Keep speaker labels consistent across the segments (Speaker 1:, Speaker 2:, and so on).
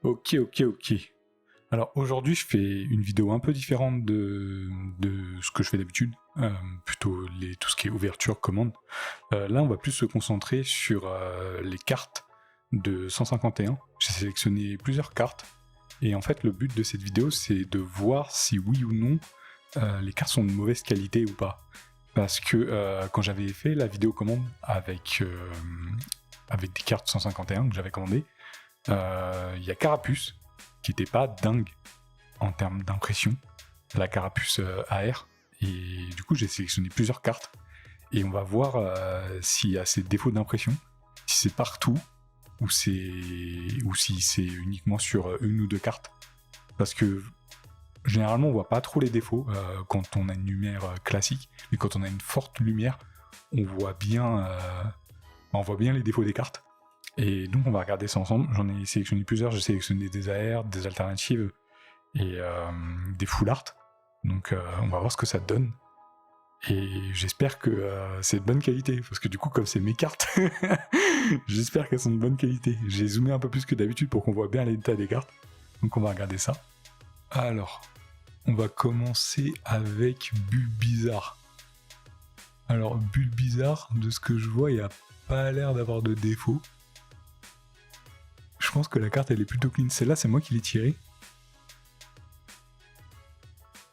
Speaker 1: Ok. Alors aujourd'hui, je fais une vidéo un peu différente de ce que je fais d'habitude, plutôt tout ce qui est ouverture, commande. Là, on va plus se concentrer sur les cartes de 151. J'ai sélectionné plusieurs cartes, et en fait, le but de cette vidéo, c'est de voir si oui ou non les cartes sont de mauvaise qualité ou pas. Parce que quand j'avais fait la vidéo commande avec des cartes 151 que j'avais commandées, il y a Carapuce qui était pas dingue en termes d'impression, la Carapuce AR, et du coup j'ai sélectionné plusieurs cartes et on va voir s'il y a ces défauts d'impression, si c'est partout ou si c'est uniquement sur une ou deux cartes, parce que généralement on voit pas trop les défauts quand on a une lumière classique, mais quand on a une forte lumière on voit bien les défauts des cartes. Et donc on va regarder ça ensemble. J'en ai sélectionné plusieurs, j'ai sélectionné des AR, des alternatives et des full art. Donc on va voir ce que ça donne. Et j'espère que c'est de bonne qualité, parce que du coup comme c'est mes cartes, j'espère qu'elles sont de bonne qualité. J'ai zoomé un peu plus que d'habitude pour qu'on voit bien les détails des cartes. Donc on va regarder ça. Alors, on va commencer avec Bulbizarre. Alors Bulbizarre, de ce que je vois, il n'y a pas l'air d'avoir de défaut. Je pense que la carte elle est plutôt clean. Celle-là c'est moi qui l'ai tirée.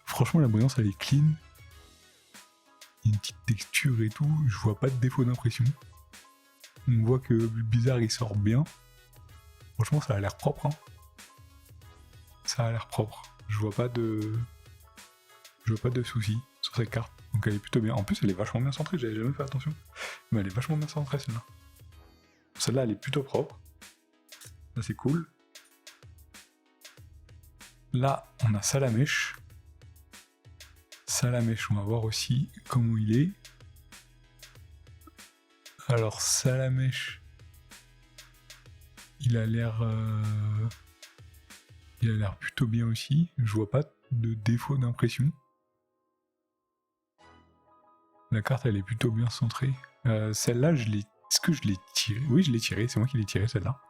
Speaker 1: Franchement la brillance elle est clean. Il y a une petite texture et tout. Je vois pas de défaut d'impression. On voit que Bulbizarre il sort bien. Franchement ça a l'air propre. Hein. Ça a l'air propre. Je vois pas de soucis sur cette carte. Donc elle est plutôt bien. En plus elle est vachement bien centrée. J'avais jamais fait attention. Mais elle est vachement bien centrée celle-là. Celle-là elle est plutôt propre. Ça c'est cool. Là, on a Salamèche. Salamèche, on va voir aussi comment il est. Alors, Salamèche, il a l'air plutôt bien aussi. Je vois pas de défaut d'impression. La carte, elle est plutôt bien centrée. Celle-là, est-ce que je l'ai tirée? Oui, je l'ai tirée. C'est moi qui l'ai tirée, celle-là.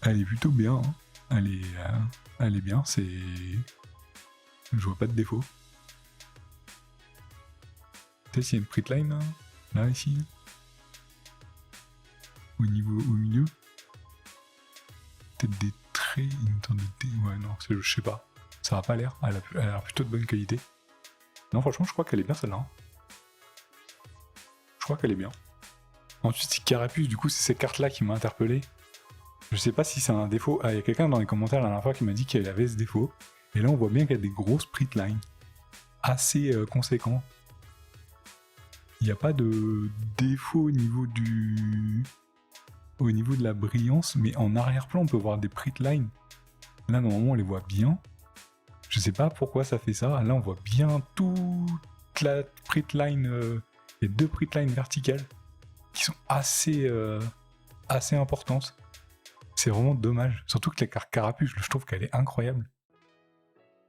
Speaker 1: Elle est plutôt bien, hein. Elle est bien, je vois pas de défaut. Peut-être s'il y a une pritline là, ici. Au milieu. Peut-être des traits, une sorte de... Ouais, non, je sais pas. Ça n'a pas l'air. Elle a l'air plutôt de bonne qualité. Non, franchement, je crois qu'elle est bien celle-là. Hein. Je crois qu'elle est bien. Ensuite, c'est Carapuce, du coup, c'est ces cartes-là qui m'ont interpellé. Je sais pas si c'est un défaut. Ah, il y a quelqu'un dans les commentaires la dernière fois qui m'a dit qu'elle avait ce défaut. Et là, on voit bien qu'il y a des grosses pritlines assez conséquents. Il n'y a pas de défaut au niveau de la brillance, mais en arrière-plan, on peut voir des pritlines. Là, normalement, on les voit bien. Je sais pas pourquoi ça fait ça. Là, on voit bien toute la pritline. Il y a deux pritlines verticales qui sont assez importantes. C'est vraiment dommage. Surtout que la carte Carapuce, je trouve qu'elle est incroyable.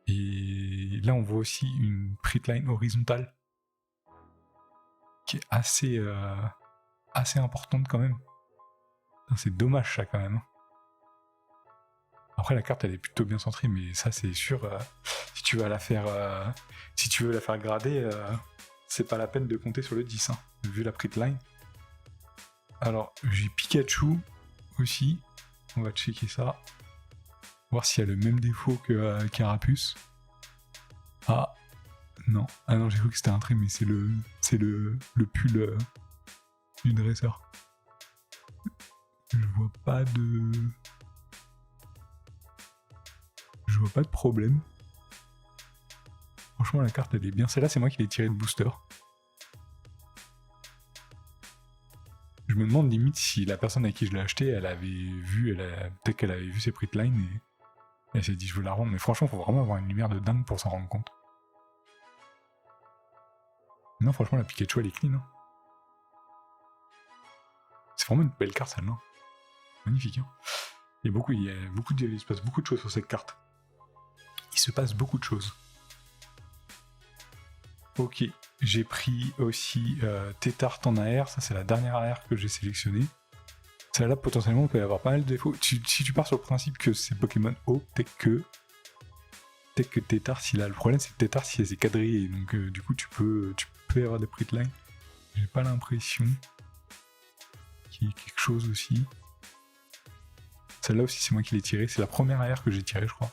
Speaker 1: Et là, on voit aussi une pritline horizontale qui est assez importante quand même. C'est dommage ça quand même. Après la carte elle est plutôt bien centrée, mais ça c'est sûr. Si tu veux la faire grader, c'est pas la peine de compter sur le 10, hein, vu la pritline. Alors j'ai Pikachu aussi. On va checker ça. Voir s'il y a le même défaut que Carapuce. Ah non. Ah non, j'ai cru que c'était un trait, mais c'est le pull du dresseur. Je vois pas de problème. Franchement, la carte elle est bien. Celle-là, c'est moi qui l'ai tirée de booster. Je me demande limite si la personne à qui je l'ai acheté, peut-être qu'elle avait vu ses pritlines et elle s'est dit je veux la rendre. Mais franchement, faut vraiment avoir une lumière de dingue pour s'en rendre compte. Non, franchement, la Pikachu elle est clean. Hein. C'est vraiment une belle carte celle-là. Magnifique. Hein. Il se passe beaucoup de choses sur cette carte. Il se passe beaucoup de choses. Ok, j'ai pris aussi Tétart en AR, ça c'est la dernière AR que j'ai sélectionnée. Celle-là, potentiellement, peut y avoir pas mal de défauts. Si tu pars sur le principe que c'est Pokémon haut, peut-être que Tétars, il a le problème, c'est que Tétars, il est quadrillé. Donc, du coup, tu peux y avoir des Pritline. J'ai pas l'impression qu'il y ait quelque chose aussi. Celle-là aussi, c'est moi qui l'ai tirée. C'est la première arrière que j'ai tirée, je crois.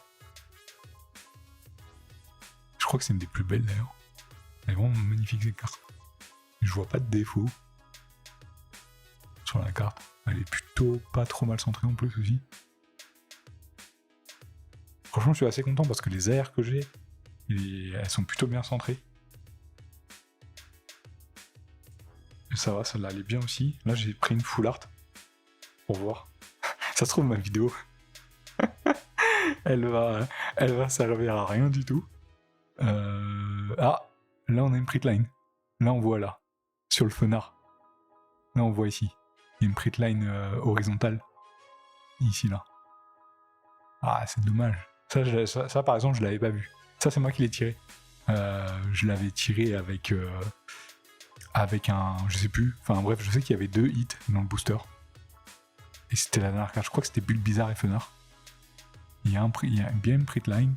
Speaker 1: Je crois que c'est une des plus belles d'ailleurs. Elle est vraiment magnifique cette carte. Je vois pas de défaut sur la carte. Elle est plutôt pas trop mal centrée en plus aussi. Franchement, je suis assez content parce que les airs que j'ai, elles sont plutôt bien centrées. Et ça va, celle-là elle est bien aussi. Là, j'ai pris une full art pour voir. Ça se trouve, ma vidéo, elle va servir à rien du tout. Ah, là, on a une Pritline. Là, on voit là, sur le fenard. Là, on voit ici. Il y a une Pritline horizontale. Ici, là. Ah, c'est dommage. Ça, par exemple, je l'avais pas vu. Ça, c'est moi qui l'ai tiré. Je l'avais tiré avec un... Je sais plus. Enfin, bref, je sais qu'il y avait 2 hits dans le booster. Et c'était la dernière carte. Je crois que c'était Bulbizarre et Fenard. Il y a bien une Pritline.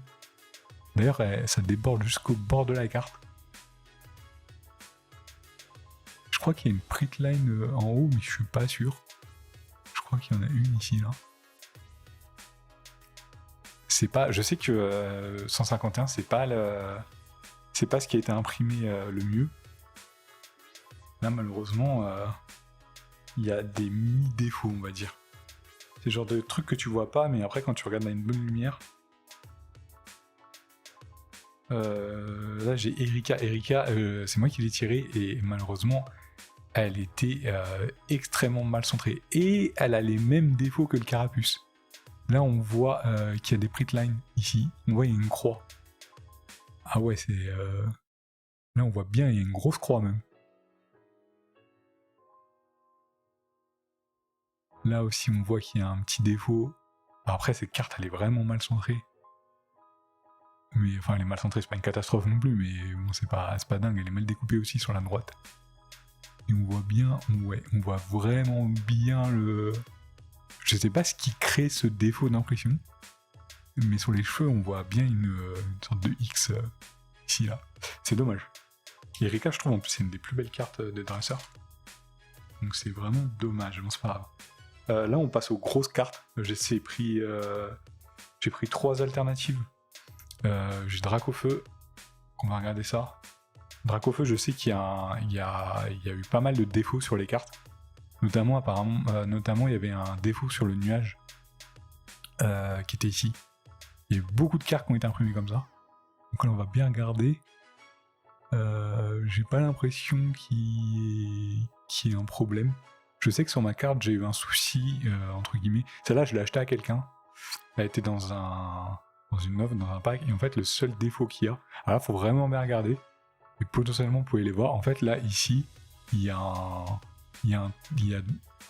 Speaker 1: D'ailleurs, ça déborde jusqu'au bord de la carte. Je crois qu'il y a une Pritline en haut, mais je suis pas sûr. Je crois qu'il y en a une ici, là. C'est pas... Je sais que 151, c'est pas ce qui a été imprimé le mieux. Là, malheureusement, il y a des mini-défauts, on va dire. C'est le genre de truc que tu vois pas, mais après, quand tu regardes à une bonne lumière... là, j'ai Erika. Erika, c'est moi qui l'ai tirée, et malheureusement... elle était extrêmement mal centrée. Et elle a les mêmes défauts que le Carapuce. Là, on voit qu'il y a des Pritline ici. On voit qu'il y a une croix. Ah ouais, c'est... Là, on voit bien, il y a une grosse croix même. Là aussi, on voit qu'il y a un petit défaut. Après, cette carte, elle est vraiment mal centrée. Mais enfin, elle est mal centrée, c'est pas une catastrophe non plus, mais bon, c'est pas dingue. Elle est mal découpée aussi sur la droite. Et on voit bien, ouais, on voit vraiment bien le... Je sais pas ce qui crée ce défaut d'impression, mais sur les cheveux, on voit bien une sorte de X ici, là. C'est dommage. Erika, je trouve, en plus, c'est une des plus belles cartes de dresseur. Donc c'est vraiment dommage, bon, c'est pas grave. Là, on passe aux grosses cartes. J'ai pris 3 alternatives. J'ai Dracofeu. On va regarder ça. Dracofeu, je sais qu'il y a eu pas mal de défauts sur les cartes. Notamment, apparemment, il y avait un défaut sur le nuage qui était ici. Il y a eu beaucoup de cartes qui ont été imprimées comme ça. Donc là, on va bien regarder. J'ai pas l'impression qu'il y ait un problème. Je sais que sur ma carte, j'ai eu un souci, entre guillemets. Celle-là, je l'ai achetée à quelqu'un. Elle était dans une offre, dans un pack. Et en fait, le seul défaut qu'il y a... Alors là, faut vraiment bien regarder. Et potentiellement, vous pouvez les voir. En fait, là, ici, il y a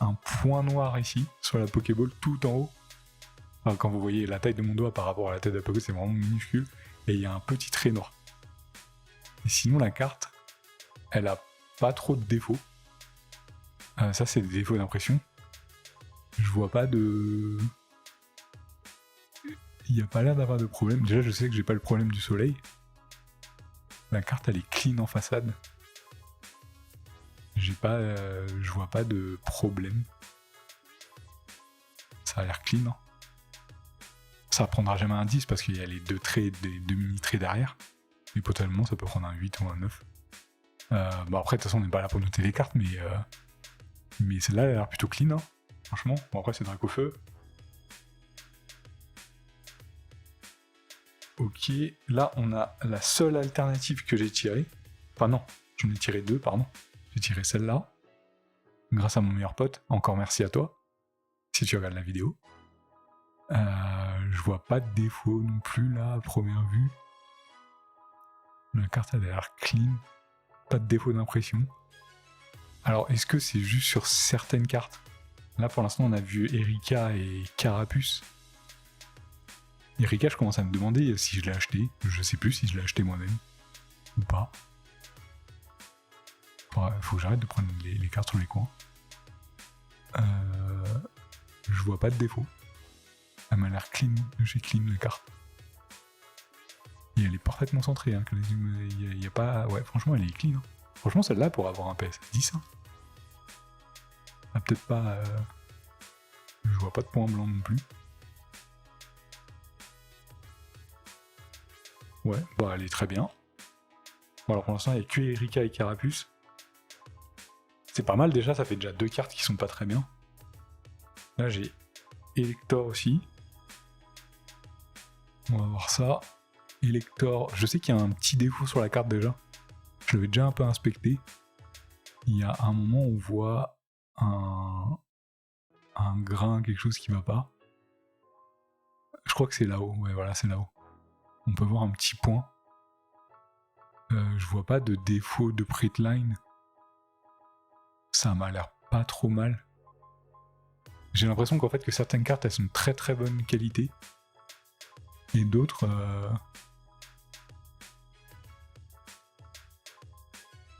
Speaker 1: un point noir ici, sur la Pokéball, tout en haut. Alors, quand vous voyez la taille de mon doigt par rapport à la taille de la Pokéball, c'est vraiment minuscule. Et il y a un petit trait noir. Et sinon, la carte, elle a pas trop de défauts. Ça, c'est des défauts d'impression. Je vois pas de... Il n'y a pas l'air d'avoir de problème. Déjà, je sais que j'ai pas le problème du soleil. La carte, elle est clean en façade. Je vois pas de problème. Ça a l'air clean. Hein. Ça prendra jamais un 10 parce qu'il y a les 2 traits, des 2 mini-traits derrière. Mais potentiellement, ça peut prendre un 8 ou un 9. Bon, après, de toute façon, on n'est pas là pour noter les cartes, mais celle-là, elle a l'air plutôt clean. Hein. Franchement. Bon, après, c'est Dracofeu. Ok, là, on a la seule alternative que j'ai tirée. Enfin, non, j'en ai tiré 2, pardon. J'ai tiré celle-là, grâce à mon meilleur pote. Encore merci à toi, si tu regardes la vidéo. Je vois pas de défaut non plus, là, à première vue. La carte, elle a l'air clean. Pas de défaut d'impression. Alors, est-ce que c'est juste sur certaines cartes? Là, pour l'instant, on a vu Erika et Carapuce. Erika, je commence à me demander si je l'ai acheté. Je sais plus si je l'ai acheté moi-même. Ou pas. Faut que j'arrête de prendre les cartes sur les coins. vois pas de défaut. Elle m'a l'air clean, j'ai clean la carte. Et elle est parfaitement centrée, hein. Il y a pas... Ouais, franchement, elle est clean. Hein. Franchement, celle-là, pour avoir un PS 10, hein. Ah, peut-être pas... Je vois pas de point blanc non plus. Ouais, bah elle est très bien. Bon, alors pour l'instant, il n'y a que Erika et Carapuce. C'est pas mal déjà, ça fait déjà 2 cartes qui sont pas très bien. Là, j'ai Elector aussi. On va voir ça. Elector, je sais qu'il y a un petit défaut sur la carte déjà. Je l'avais déjà un peu inspecté. Il y a un moment où on voit un grain, quelque chose qui va pas. Je crois que c'est là-haut, ouais voilà, c'est là-haut. On peut voir un petit point. Je vois pas de défaut de Pritline. Ça m'a l'air pas trop mal. J'ai l'impression qu'en fait que certaines cartes elles sont de très très bonne qualité. Et d'autres...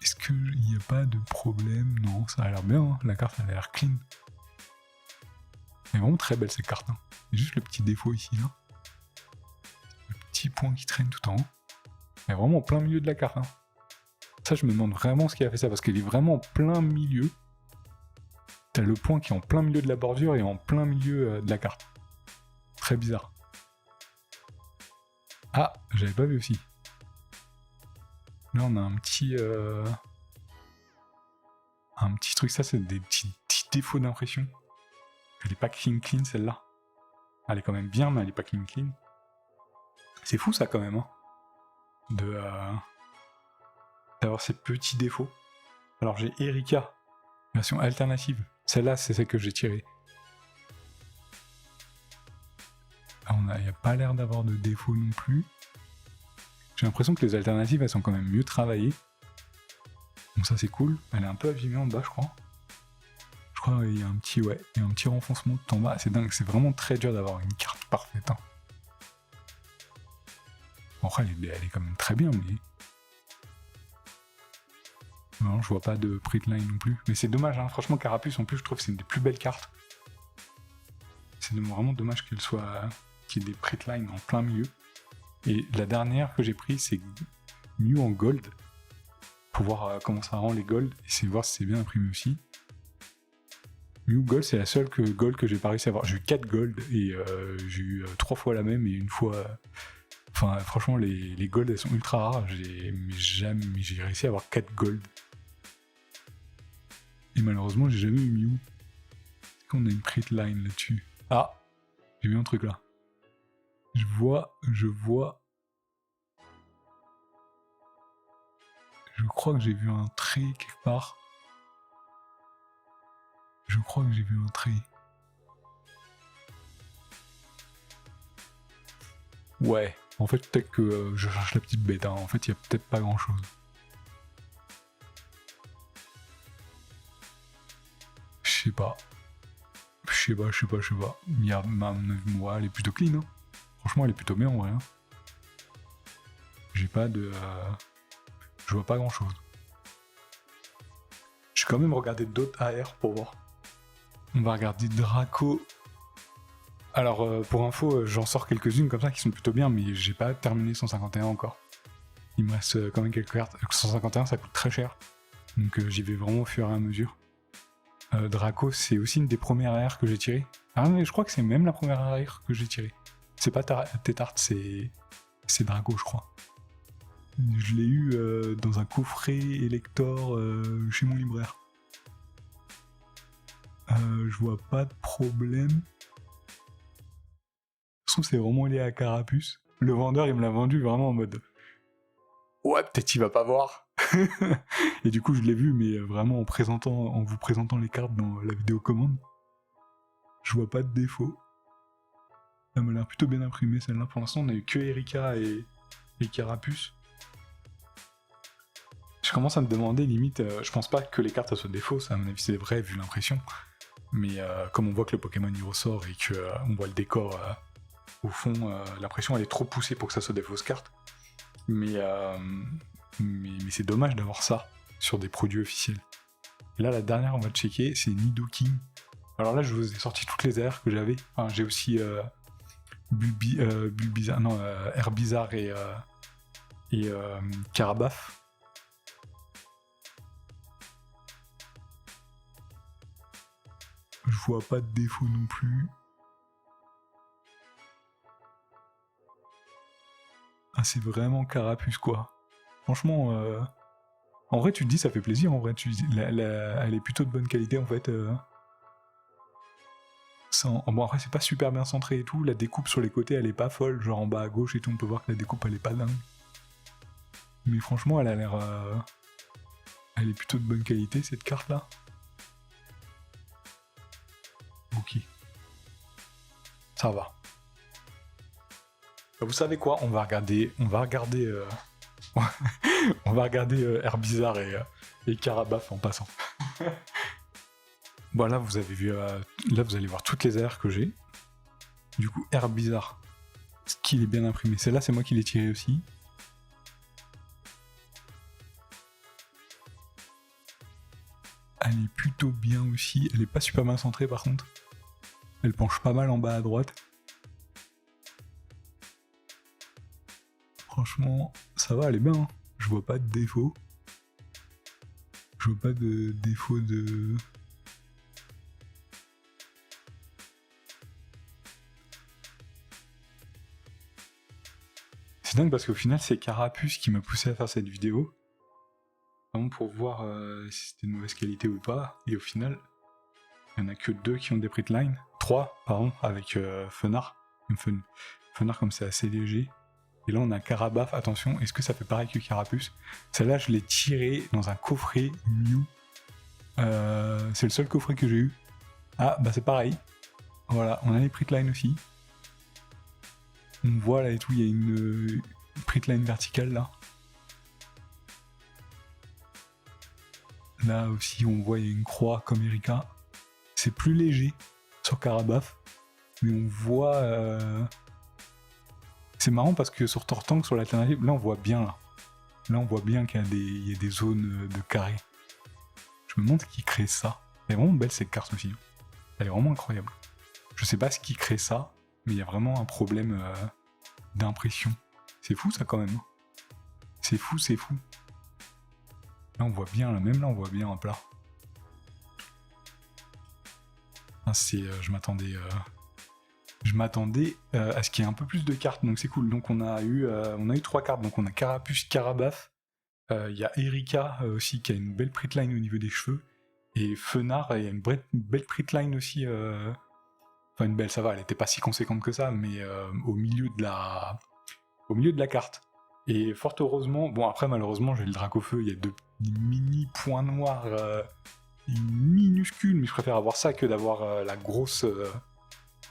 Speaker 1: Est-ce qu'il n'y a pas de problème? Non, ça a l'air bien, hein. La carte elle a l'air clean. Elle est vraiment très belle cette carte. Hein. Il y a juste le petit défaut ici, là. Le petit point qui traîne tout en haut. Elle est vraiment en plein milieu de la carte. Hein. Ça, je me demande vraiment ce qui a fait ça, parce qu'elle est vraiment en plein milieu. T'as le point qui est en plein milieu de la bordure et en plein milieu de la carte. Très bizarre. Ah, j'avais pas vu aussi. Là, on a un petit truc, ça, c'est des petits défauts d'impression. Elle est pas clean celle-là. Elle est quand même bien, mais elle est pas clean. C'est fou ça quand même, hein. D'avoir ces petits défauts. Alors j'ai Erika, version alternative. Celle-là, c'est celle que j'ai tirée. Il n'y a pas l'air d'avoir de défaut non plus. J'ai l'impression que les alternatives, elles sont quand même mieux travaillées. Donc ça, c'est cool. Elle est un peu abîmée en bas, je crois. Je crois qu'il y a un petit, ouais, il y a un petit renfoncement tout en bas. C'est dingue, c'est vraiment très dur d'avoir une carte parfaite. Hein. Après, elle est quand même très bien, mais... Non, je vois pas de Pritline non plus. Mais c'est dommage, hein. Franchement, Carapuce, en plus, je trouve que c'est une des plus belles cartes. C'est vraiment dommage qu'il y ait des Pritline en plein milieu. Et la dernière que j'ai prise, c'est Mew en gold. Pour voir comment ça rend les gold. Et c'est voir si c'est bien imprimé aussi. Mew gold, c'est la seule gold que j'ai pas réussi à avoir. J'ai eu 4 gold et j'ai eu 3 fois la même et une fois... Enfin, franchement, les gold, elles sont ultra rares. J'ai réussi à avoir 4 gold. Et malheureusement, j'ai jamais eu Mew. Est-ce qu'on a une Pritline là-dessus? Ah, j'ai vu un truc là. Je vois... Je crois que j'ai vu un trait quelque part. Je crois que j'ai vu un trait. Ouais, en fait, peut-être que je cherche la petite bête. Hein. En fait, il y a peut-être pas grand-chose. Je sais pas. Il y a moi, elle est plutôt clean. Hein. Franchement, elle est plutôt bien en vrai. Hein. J'ai pas de... Je vois pas grand-chose. Je vais quand même regarder d'autres AR pour voir. On va regarder Draco. Alors, pour info, j'en sors quelques-unes comme ça qui sont plutôt bien, mais j'ai pas terminé 151 encore. Il me reste quand même quelques cartes. 151, ça coûte très cher. Donc j'y vais vraiment au fur et à mesure. Draco, c'est aussi une des premières AR que j'ai tirées. Ah mais je crois que c'est même la première AR que j'ai tirée. C'est pas Tétart, c'est Draco, je crois. Je l'ai eu dans un coffret Elector chez mon libraire. Je vois pas de problème. Je trouve que c'est vraiment lié à Carapuce. Le vendeur, il me l'a vendu vraiment en mode... Ouais, peut-être il va pas voir. Et du coup, je l'ai vu, mais vraiment en vous présentant les cartes dans la vidéo commande. Je vois pas de défaut. Elle m'a l'air plutôt bien imprimée, celle-là. Pour l'instant, on a eu que Erika et Carapuce. Je commence à me demander, limite, je pense pas que les cartes soient des fausses, à mon avis c'est vrai vu l'impression. Mais comme on voit que le Pokémon il ressort et qu'on voit le décor au fond, l'impression elle est trop poussée pour que ça soit des fausses cartes. Mais c'est dommage d'avoir ça sur des produits officiels. Et là, la dernière, on va checker, c'est Nidoking Alors là, je vous ai sorti toutes les AR que j'avais. Enfin, j'ai aussi Bulbizarre, non, Herbizarre et Carabaf. Je vois pas de défaut non plus. Ah, c'est vraiment Carapuce, quoi. Franchement, en vrai, tu te dis, ça fait plaisir, en vrai. Tu dis, elle est plutôt de bonne qualité, en fait. Bon, après, c'est pas super bien centré et tout. La découpe sur les côtés, elle est pas folle. Genre en bas à gauche et tout, on peut voir que la découpe, elle est pas dingue. Mais franchement, elle a l'air... Elle est plutôt de bonne qualité, cette carte-là. Ok. Ça va. Vous savez quoi? On va regarder on va regarder Herbizarre et Carabaf en passant. Bon, là, vous avez vu... là, vous allez voir toutes les AR que j'ai. Du coup, Herbizarre, ce qu'il est bien imprimé. Celle-là, c'est moi qui l'ai tiré aussi. Elle est plutôt bien aussi. Elle est pas super bien centrée, par contre. Elle penche pas mal en bas à droite. Franchement, ça va, elle est bien. Hein. Je vois pas de défaut. Je vois pas de défaut de... C'est dingue parce qu'au final, c'est Carapuce qui m'a poussé à faire cette vidéo. Vraiment pour voir si c'était de mauvaise qualité ou pas. Et au final, il n'y en a que 2 qui ont des Pritline. 3, pardon, avec Fenard. Fenard comme c'est assez léger. Et là, on a Carabaf. Attention, est-ce que ça fait pareil que Carapuce? Celle-là, je l'ai tirée dans un coffret Mew. C'est le seul coffret que j'ai eu. Ah, bah c'est pareil. Voilà, on a les Pritline aussi. On voit là et tout, il y a une Pritline verticale là. Là aussi, on voit il y a une croix comme Erika. C'est plus léger sur Carabaf, mais on voit. C'est marrant parce que sur Tortank, sur l'alternative, là on voit bien là. Là on voit bien qu'il y a des zones de carré. Je me demande qui crée ça. Elle est vraiment belle cette carte aussi. Elle est vraiment incroyable. Je sais pas ce qui crée ça, mais il y a vraiment un problème d'impression. C'est fou ça quand même. C'est fou, c'est fou. Là on voit bien, là, même là on voit bien un plat. Ah, je m'attendais à ce qu'il y ait un peu plus de cartes, donc c'est cool. Donc on a eu 3 cartes, donc on a Carapuce, Carabaf, il y a Erika aussi qui a une belle Pritline au niveau des cheveux, et Fenard, il y a une belle Pritline aussi, enfin une belle, ça va, elle était pas si conséquente que ça, mais au milieu de la carte. Et fort heureusement, bon après malheureusement j'ai le Dracofeu, il y a 2 mini points noirs minuscules, mais je préfère avoir ça que d'avoir la grosse...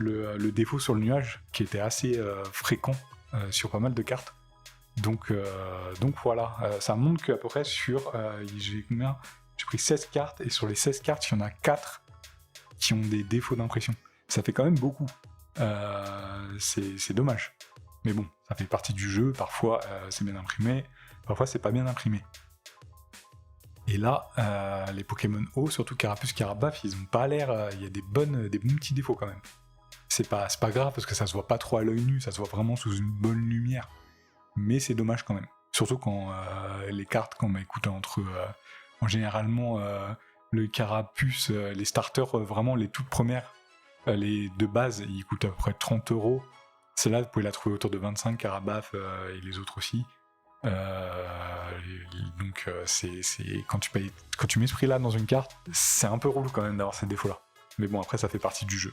Speaker 1: le défaut sur le nuage, qui était assez fréquent sur pas mal de cartes. Donc voilà, ça montre qu'à peu près sur... j'ai pris 16 cartes, et sur les 16 cartes, il y en a 4 qui ont des défauts d'impression. Ça fait quand même beaucoup. C'est dommage. Mais bon, ça fait partie du jeu, parfois c'est bien imprimé, parfois c'est pas bien imprimé. Et là, les Pokémon O, surtout Carapuce, Carabaf, ils ont pas l'air... Il y a des bons petits défauts quand même. C'est pas grave parce que ça se voit pas trop à l'œil nu, ça se voit vraiment sous une bonne lumière. Mais c'est dommage quand même. Surtout quand les cartes, quand écoute, généralement le Carapuce, les starters, vraiment les toutes premières, les de base, ils coûtent à peu près 30€. Celle-là, vous pouvez la trouver autour de 25, Carabaf et les autres aussi. Donc quand tu mets ce prix-là dans une carte, c'est un peu relou quand même d'avoir ces défauts-là. Mais bon, après, ça fait partie du jeu.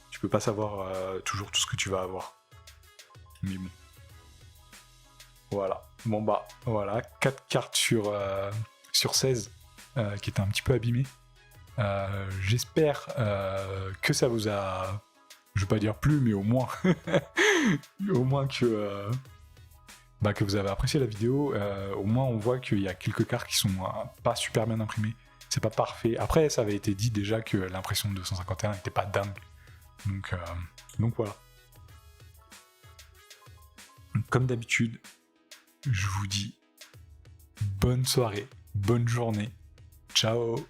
Speaker 1: Tu peux pas savoir toujours tout ce que tu vas avoir. Mais bon. Voilà. Bon bah, voilà. 4 cartes sur 16 qui étaient un petit peu abîmées. J'espère que ça vous a... Je vais pas dire plu, mais au moins... au moins que vous avez apprécié la vidéo. Au moins, on voit qu'il y a quelques cartes qui sont pas super bien imprimées. C'est pas parfait. Après, ça avait été dit déjà que l'impression de 251 n'était pas dingue. Donc voilà. Comme d'habitude, je vous dis bonne soirée, bonne journée. Ciao.